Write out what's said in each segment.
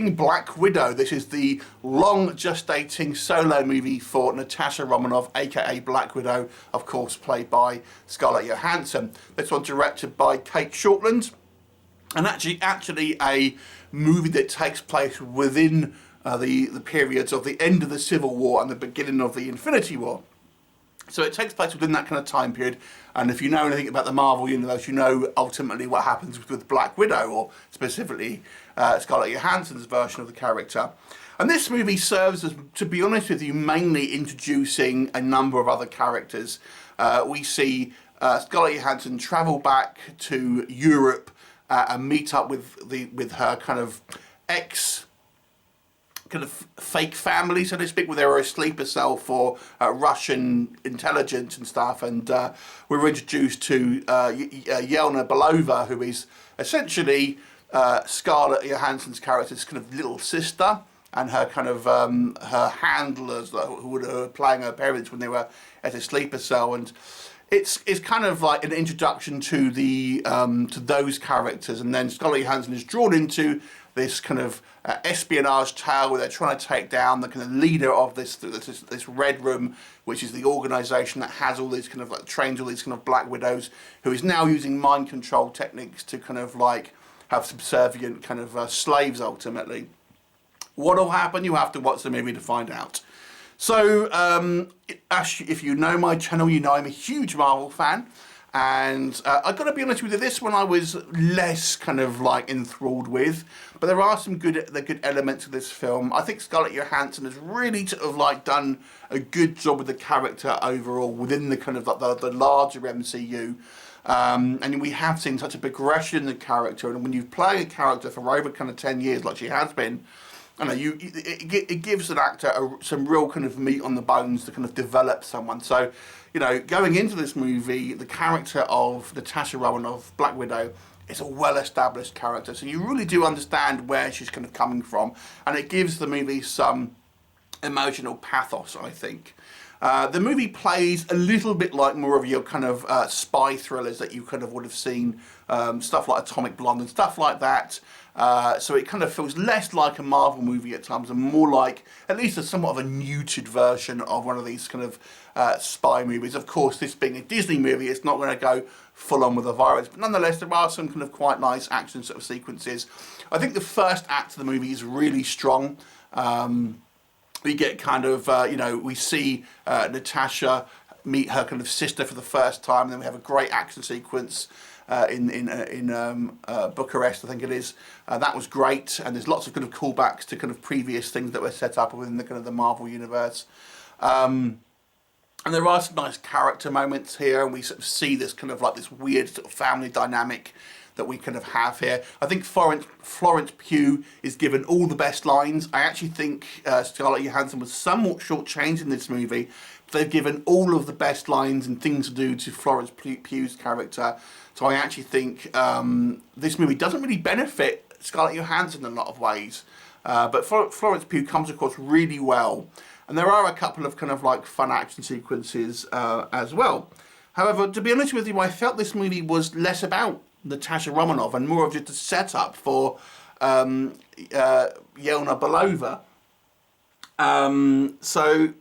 watching Black Widow. This is the long gestating solo movie for Natasha Romanoff, aka Black Widow, of course played by Scarlett Johansson. This one directed by Kate Shortland, and actually a movie that takes place within the periods of the end of the Civil War and the beginning of the Infinity War. So it takes place within that kind of time period, and if you know anything about the Marvel Universe, you know ultimately what happens with Black Widow, or specifically Scarlett Johansson's version of the character. And this movie serves as, to be honest with you, mainly introducing a number of other characters. We see Scarlett Johansson travel back to Europe and meet up with her kind of fake family, so to speak, where they were a sleeper cell for Russian intelligence and stuff, and we were introduced to Yelena Belova, who is essentially Scarlett Johansson's character's kind of little sister, and her kind of her handlers who were playing her parents when they were at a sleeper cell. And it's kind of like an introduction to the to those characters, and then Scarlett Johansson is drawn into this kind of espionage tale where they're trying to take down the kind of leader of this Red Room, which is the organisation that has all these kind of like trains all these kind of Black Widows, who is now using mind control techniques to kind of like have subservient kind of slaves ultimately. What will happen? You have to watch the movie to find out. So, if you know my channel, you know I'm a huge Marvel fan. And I've got to be honest with you, this one I was less kind of like enthralled with, but there are some good elements of this film. I think Scarlett Johansson has really sort of like done a good job with the character overall within the kind of like the larger MCU. And we have seen such a progression in the character, and when you play a character for over kind of 10 years like she has been, I know it gives an actor some real kind of meat on the bones to kind of develop someone. So, you know, going into this movie, the character of Natasha Romanoff, Black Widow, is a well-established character. So you really do understand where she's kind of coming from, and it gives the movie some emotional pathos, I think. The movie plays a little bit like more of your kind of spy thrillers that you kind of would have seen, stuff like Atomic Blonde and stuff like that. So it kind of feels less like a Marvel movie at times and more like at least a somewhat of a neutered version of one of these kind of spy movies. Of course, this being a Disney movie, it's not going to go full on with a virus, but nonetheless there are some kind of quite nice action sort of sequences. I think the first act of the movie is really strong. We get kind of, you know, we see Natasha meet her kind of sister for the first time, and then we have a great action sequence in Bucharest, I think it is. That was great, and there's lots of kind of callbacks to kind of previous things that were set up within the kind of the Marvel universe. And there are some nice character moments here, and we sort of see this kind of like this weird sort of family dynamic that we kind of have here. I think Florence Pugh is given all the best lines. I actually think Scarlett Johansson was somewhat shortchanged in this movie. They've given all of the best lines and things to do to Florence Pugh's character. So I actually think this movie doesn't really benefit Scarlett Johansson in a lot of ways. But Florence Pugh comes across really well. And there are a couple of kind of like fun action sequences as well. However, to be honest with you, I felt this movie was less about Natasha Romanoff and more of just a setup for Yelena Belova. So,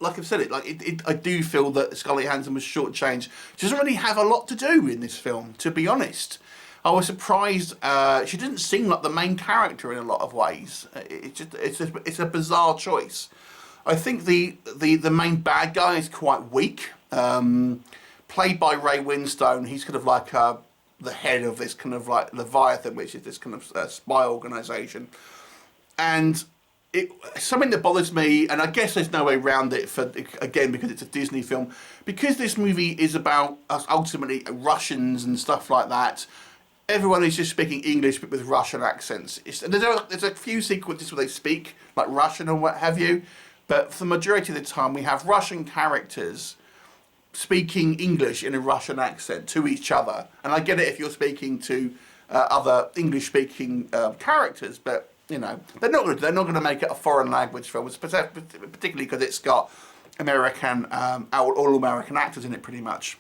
like I've said, I do feel that Scarlett Johansson was shortchanged. She doesn't really have a lot to do in this film, to be honest. I was surprised she didn't seem like the main character in a lot of ways. It's a bizarre choice. I think the main bad guy is quite weak. Played by Ray Winstone, he's kind of like the head of this kind of like Leviathan, which is this kind of spy organisation. And something that bothers me, and I guess there's no way around it again because it's a Disney film, because this movie is about ultimately Russians and stuff like that. Everyone is just speaking English but with Russian accents. There's a few sequences where they speak like Russian and what have you, but for the majority of the time we have Russian characters speaking English in a Russian accent to each other. And I get it if you're speaking to other English-speaking characters, but you know they're not going to make it a foreign language film, particularly because it's got all American actors in it pretty much.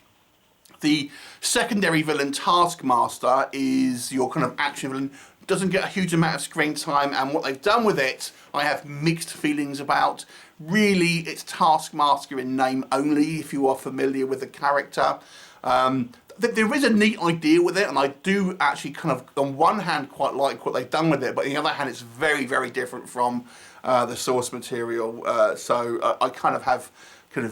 The secondary villain, Taskmaster, is your kind of action villain, doesn't get a huge amount of screen time, and what they've done with it, I have mixed feelings about. Really, it's Taskmaster in name only, if you are familiar with the character. There is a neat idea with it, and I do actually kind of, on one hand, quite like what they've done with it, but on the other hand, it's very, very different from the source material. So I kind of have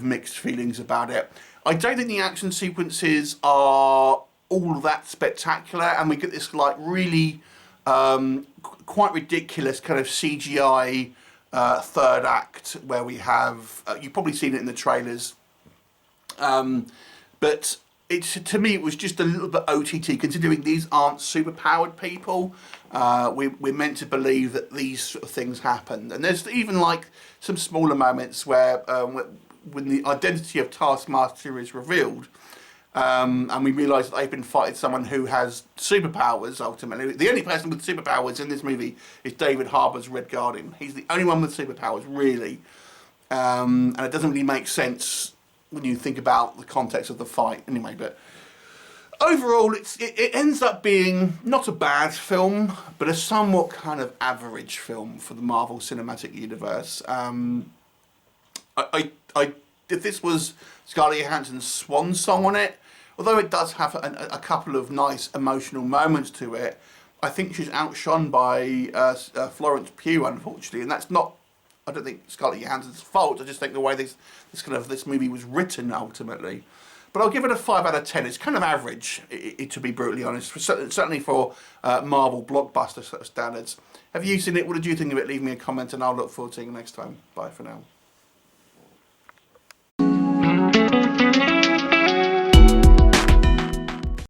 mixed feelings about it. I don't think the action sequences are all that spectacular, and we get this like really quite ridiculous kind of CGI third act where we have you've probably seen it in the trailers, but to me it was just a little bit OTT, considering these aren't superpowered people. We're meant to believe that these sort of things happen, and there's even like some smaller moments where when the identity of Taskmaster is revealed, and we realise that they've been fighting someone who has superpowers. Ultimately, the only person with superpowers in this movie is David Harbour's Red Guardian. He's the only one with superpowers, really, and it doesn't really make sense when you think about the context of the fight. Anyway, but overall, it ends up being not a bad film, but a somewhat kind of average film for the Marvel Cinematic Universe. If this was Scarlett Johansson's swan song on it, although it does have a couple of nice emotional moments to it, I think she's outshone by Florence Pugh, unfortunately, and that's not, I don't think, Scarlett Johansson's fault. I just think the way this movie was written ultimately. But I'll give it a 5 out of 10. It's kind of average, to be brutally honest, certainly for Marvel blockbuster sort of standards. Have you seen it? What did you think of it? Leave me a comment, and I'll look forward to seeing you next time. Bye for now.